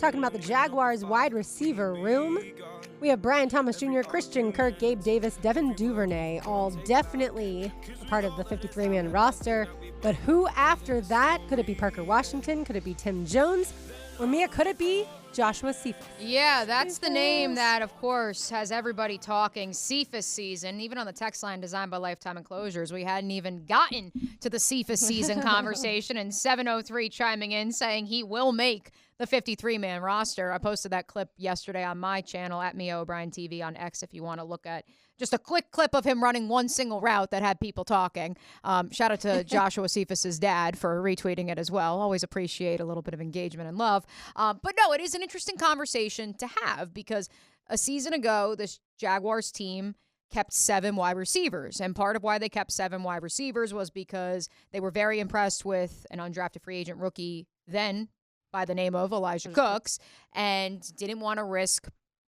talking about the Jaguars wide receiver room. We have Brian Thomas Jr., Christian Kirk, Gabe Davis, Devin Duvernay, all definitely a part of the 53-man roster. But who after that? Could it be Parker Washington? Could it be Tim Jones? Or Mia, could it be Joshua Cephus? Yeah, that's the name that, of course, has everybody talking. Cephus season, even on the text line designed by Lifetime Enclosures, we hadn't even gotten to the Cephus season conversation. And 703 chiming in saying he will make the 53-man roster. I posted that clip yesterday on my channel at Mia O'Brien TV on X if you want to look at just a quick clip of him running one single route that had people talking. Shout out to Joshua Cephus' dad for retweeting it as well. Always appreciate a little bit of engagement and love. But no, it is an interesting conversation to have because a season ago, this Jaguars team kept 7 wide receivers. And part of why they kept 7 wide receivers was because they were very impressed with an undrafted free agent rookie then by the name of Elijah Cooks and didn't want to risk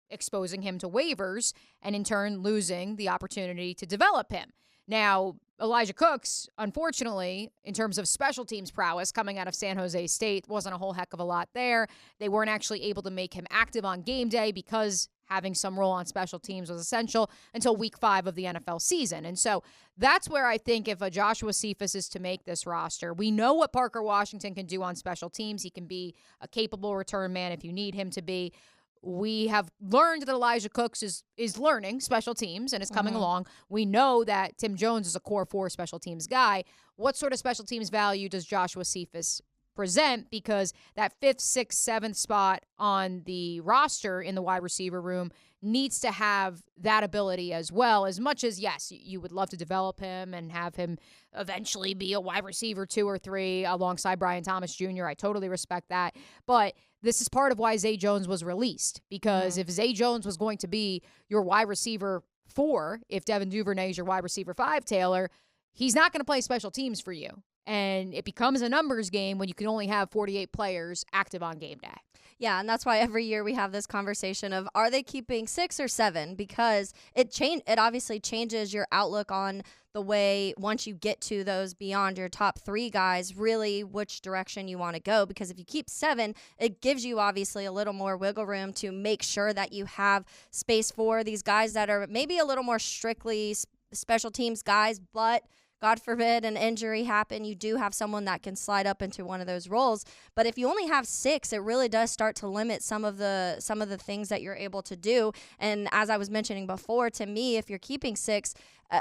exposing him to waivers and in turn losing the opportunity to develop him. Now, Elijah Cooks, unfortunately, in terms of special teams prowess coming out of San Jose State, wasn't a whole heck of a lot there. They weren't actually able to make him active on game day because having some role on special teams was essential until week 5 of the NFL season. And so that's where I think if a Joshua Cephus is to make this roster, we know what Parker Washington can do on special teams. He can be a capable return man if you need him to be. We have learned that Elijah Cooks is learning special teams and is coming along. We know that Tim Jones is a core 4 special teams guy. What sort of special teams value does Joshua Cephus present? Because that 5th, 6th, 7th spot on the roster in the wide receiver room needs to have that ability as well. As much as, yes, you would love to develop him and have him eventually be a wide receiver 2 or 3 alongside Brian Thomas Jr. I totally respect that. But this is part of why Zay Jones was released, because if Zay Jones was going to be your wide receiver 4, if Devin Duvernay is your wide receiver 5, Taylor, he's not going to play special teams for you. And it becomes a numbers game when you can only have 48 players active on game day. Yeah, and that's why every year we have this conversation of are they keeping 6 or 7? Because it obviously changes your outlook on the way once you get to those beyond your top 3 guys, really which direction you want to go. Because if you keep 7, it gives you obviously a little more wiggle room to make sure that you have space for these guys that are maybe a little more strictly special teams guys, but God forbid an injury happen, you do have someone that can slide up into one of those roles. But if you only have 6, it really does start to limit some of the things that you're able to do. And as I was mentioning before, to me, if you're keeping 6,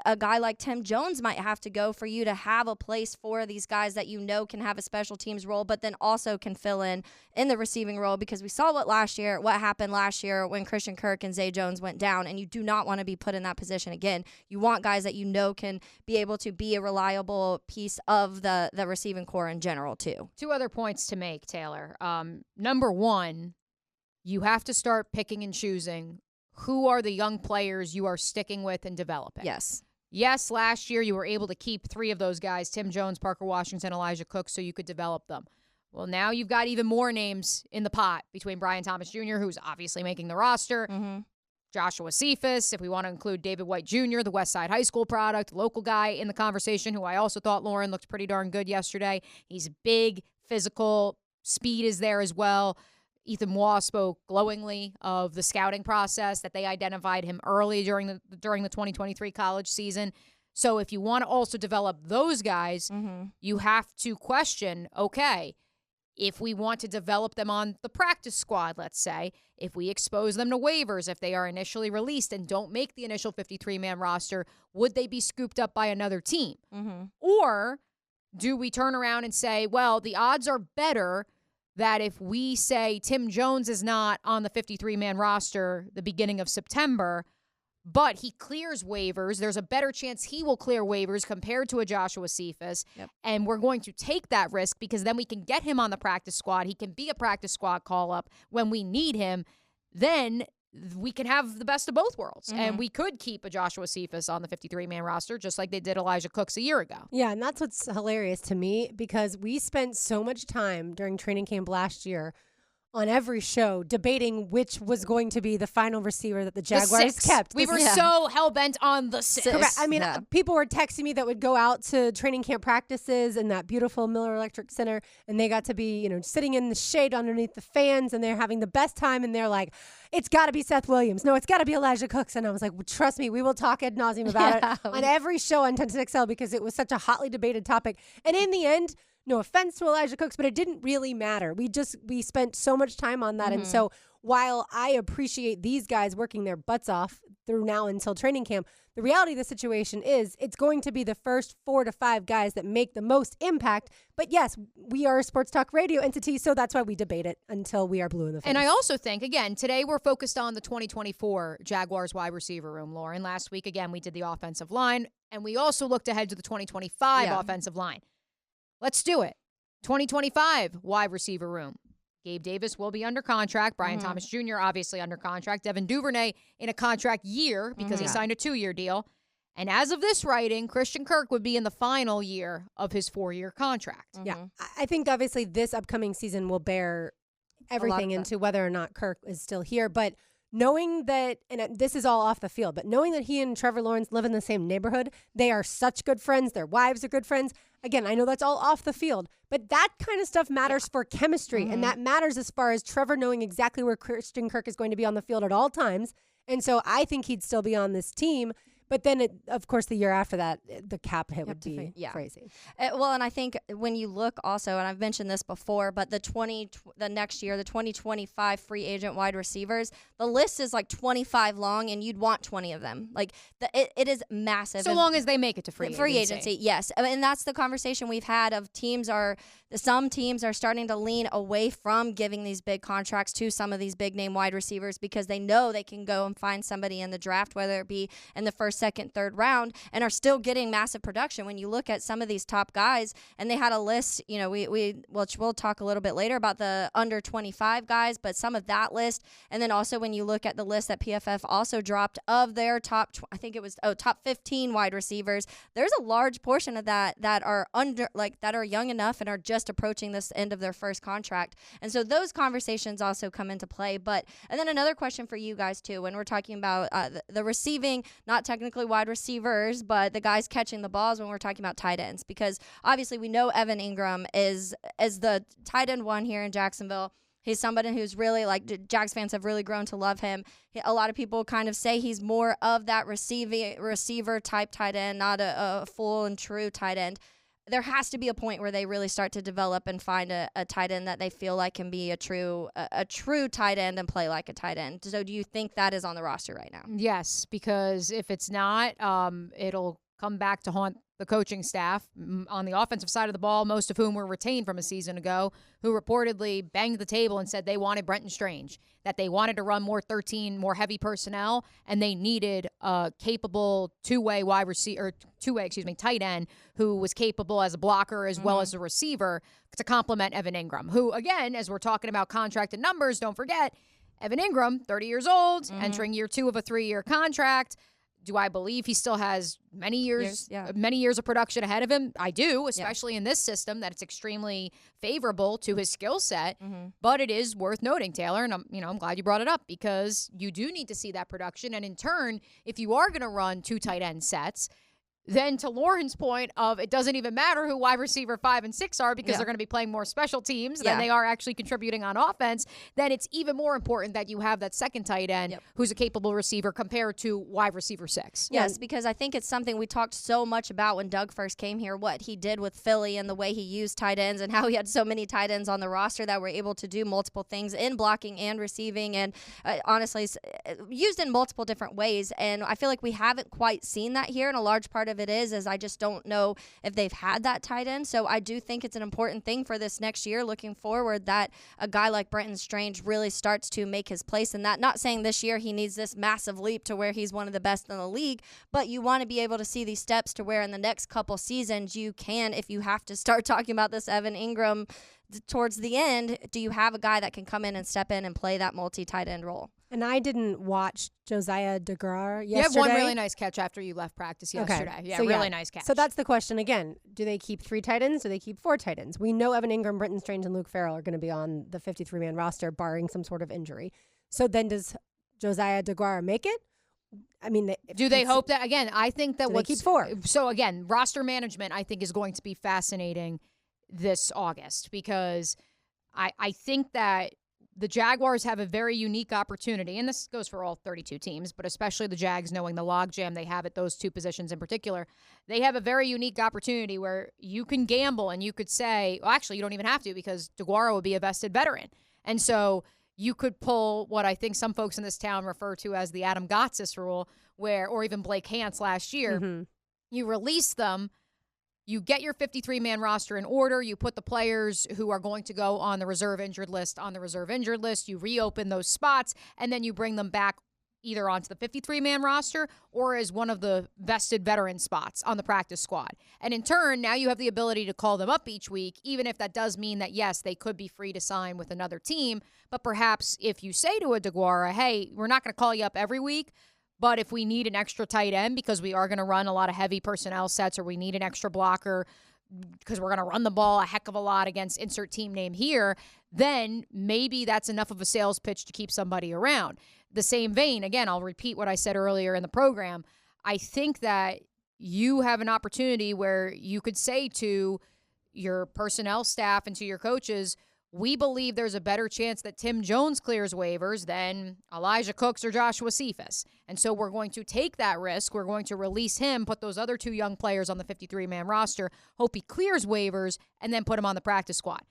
a guy like Tim Jones might have to go for you to have a place for these guys that you know can have a special teams role, but then also can fill in the receiving role, because we saw what happened last year when Christian Kirk and Zay Jones went down, and you do not want to be put in that position again. You want guys that you know can be able to be a reliable piece of the receiving core in general too. 2 other points to make, Taylor. Number 1, you have to start picking and choosing who are the young players you are sticking with and developing. Yes, last year you were able to keep 3 of those guys, Tim Jones, Parker Washington, Elijah Cooks, so you could develop them. Well, now you've got even more names in the pot between Brian Thomas Jr., who's obviously making the roster, Joshua Cephus, if we want to include David White Jr., the West Side High School product, local guy in the conversation, who I also thought, Lauren, looked pretty darn good yesterday. He's big, physical, speed is there as well. Ethan Waugh spoke glowingly of the scouting process, that they identified him early during the 2023 college season. So if you want to also develop those guys, you have to question, okay, if we want to develop them on the practice squad, let's say, if we expose them to waivers, if they are initially released and don't make the initial 53-man roster, would they be scooped up by another team? Or do we turn around and say, well, the odds are better that if we say Tim Jones is not on the 53-man roster the beginning of September, but he clears waivers, there's a better chance he will clear waivers compared to a Joshua Cephus. And we're going to take that risk because then we can get him on the practice squad. He can be a practice squad call-up when we need him. Then we can have the best of both worlds. And we could keep a Joshua Cephus on the 53-man roster just like they did Elijah Cooks a year ago. Yeah, and that's what's hilarious to me, because we spent so much time during training camp last year on every show debating which was going to be the final receiver that the Jaguars kept. We were so hell-bent on the 6. Correct. I mean, people were texting me that would go out to training camp practices in that beautiful Miller Electric Center, and they got to be, sitting in the shade underneath the fans, and they're having the best time, and they're like, it's got to be Seth Williams. No, it's got to be Elijah Cooks. And I was like, well, trust me, we will talk ad nauseum about it on every show on 1010XL because it was such a hotly debated topic. And in the end, no offense to Elijah Cooks, but it didn't really matter. We spent so much time on that. And so while I appreciate these guys working their butts off through now until training camp, the reality of the situation is it's going to be the first 4 to 5 guys that make the most impact. But yes, we are a sports talk radio entity, so that's why we debate it until we are blue in the face. And I also think, again, today we're focused on the 2024 Jaguars wide receiver room, Lauren. Last week, again, we did the offensive line, and we also looked ahead to the 2025 offensive line. Let's do it. 2025 wide receiver room. Gabe Davis will be under contract. Brian Thomas Jr. obviously under contract. Devin Duvernay in a contract year because he signed a 2-year deal. And as of this writing, Christian Kirk would be in the final year of his 4-year contract. Yeah, I think obviously this upcoming season will bear everything into whether or not Kirk is still here. But knowing that, and this is all off the field, but knowing that he and Trevor Lawrence live in the same neighborhood, they are such good friends. Their wives are good friends. Again, I know that's all off the field, but that kind of stuff matters for chemistry, and that matters as far as Trevor knowing exactly where Christian Kirk is going to be on the field at all times. And so I think he'd still be on this team. But then, of course, the year after that, the cap hit would be crazy. Well, and I think when you look also, and I've mentioned this before, but the next year, the 2025 free agent wide receivers, the list is like 25 long, and you'd want 20 of them. Like it is massive. So long as they make it to free agency. Yes, and that's the conversation we've had of some teams are starting to lean away from giving these big contracts to some of these big name wide receivers because they know they can go and find somebody in the draft, whether it be in the first, second, third round, and are still getting massive production. When you look at some of these top guys, and they had a list, we'll talk a little bit later about the under 25 guys, but some of that list, and then also when you look at the list that PFF also dropped of their top 15 wide receivers, there's a large portion of that are that are young enough and are just approaching this end of their first contract. And so those conversations also come into play. And then another question for you guys too, when we're talking about the receiving, not technically wide receivers, but the guys catching the balls when we're talking about tight ends, because obviously we know Evan Ingram is the tight end one here in Jacksonville. He's somebody who's really, Jags fans have really grown to love him. A lot of people kind of say he's more of that receiver type tight end, not a full and true tight end. There has to be a point where they really start to develop and find a tight end that they feel like can be a true tight end and play like a tight end. So do you think that is on the roster right now? Yes, because if it's not, it'll come back to haunt the coaching staff on the offensive side of the ball, most of whom were retained from a season ago, who reportedly banged the table and said they wanted Brenton Strange, that they wanted to run more heavy personnel, and they needed a capable tight end who was capable as a blocker as well as a receiver to complement Evan Ingram, who, again, as we're talking about contracted numbers, don't forget, Evan Ingram, 30 years old, entering year 2 of a 3-year contract. Do I believe he still has many years of production ahead of him? I do, especially in this system that it's extremely favorable to his skill set. But it is worth noting, Taylor, and I'm glad you brought it up, because you do need to see that production. And in turn, if you are going to run 2 tight end sets, then to Lauren's point of it doesn't even matter who wide receiver 5 and 6 are because they're going to be playing more special teams than they are actually contributing on offense, then it's even more important that you have that second tight end who's a capable receiver compared to wide receiver 6. Yes, because I think it's something we talked so much about when Doug first came here, what he did with Philly and the way he used tight ends and how he had so many tight ends on the roster that were able to do multiple things in blocking and receiving and honestly used in multiple different ways. And I feel like we haven't quite seen that here, and a large part of it is I just don't know if they've had that tight end. So I do think it's an important thing for this next year looking forward that a guy like Brenton Strange really starts to make his place in that. Not saying this year he needs this massive leap to where he's one of the best in the league, but you want to be able to see these steps to where in the next couple seasons you can, if you have to start talking about this Evan Ingram towards the end, do you have a guy that can come in and step in and play that multi-tight end role? And I didn't watch Josiah DeGrar yesterday. You have one really nice catch after you left practice yesterday. Okay. Yeah, So, really nice catch. So that's the question again. Do they keep 3 tight ends? Do they keep 4 tight ends? We know Evan Ingram, Britton Strange, and Luke Farrell are going to be on the 53-man roster, barring some sort of injury. So then does Josiah DeGuara make it? I mean, do they hope that, again, I think that they keep 4? So again, roster management I think is going to be fascinating this August, because I think that the Jaguars have a very unique opportunity, and this goes for all 32 teams, but especially the Jags, knowing the logjam they have at those 2 positions in particular. They have a very unique opportunity where you can gamble and you could say, well, actually, you don't even have to, because DeGuara would be a vested veteran. And so you could pull what I think some folks in this town refer to as the Adam Gotsis rule, or even Blake Hance last year. Mm-hmm. You release them. You get your 53-man roster in order. You put the players who are going to go on the reserve injured list on the reserve injured list. You reopen those spots, and then you bring them back either onto the 53-man roster or as one of the vested veteran spots on the practice squad. And in turn, now you have the ability to call them up each week, even if that does mean that, yes, they could be free to sign with another team. But perhaps if you say to a DeGuara, hey, we're not going to call you up every week, but if we need an extra tight end because we are going to run a lot of heavy personnel sets, or we need an extra blocker because we're going to run the ball a heck of a lot against insert team name here, then maybe that's enough of a sales pitch to keep somebody around. The same vein, again, I'll repeat what I said earlier in the program. I think that you have an opportunity where you could say to your personnel staff and to your coaches, we believe there's a better chance that Tim Jones clears waivers than Elijah Cooks or Joshua Cephus. And so we're going to take that risk. We're going to release him, put those other 2 young players on the 53-man roster, hope he clears waivers, and then put him on the practice squad.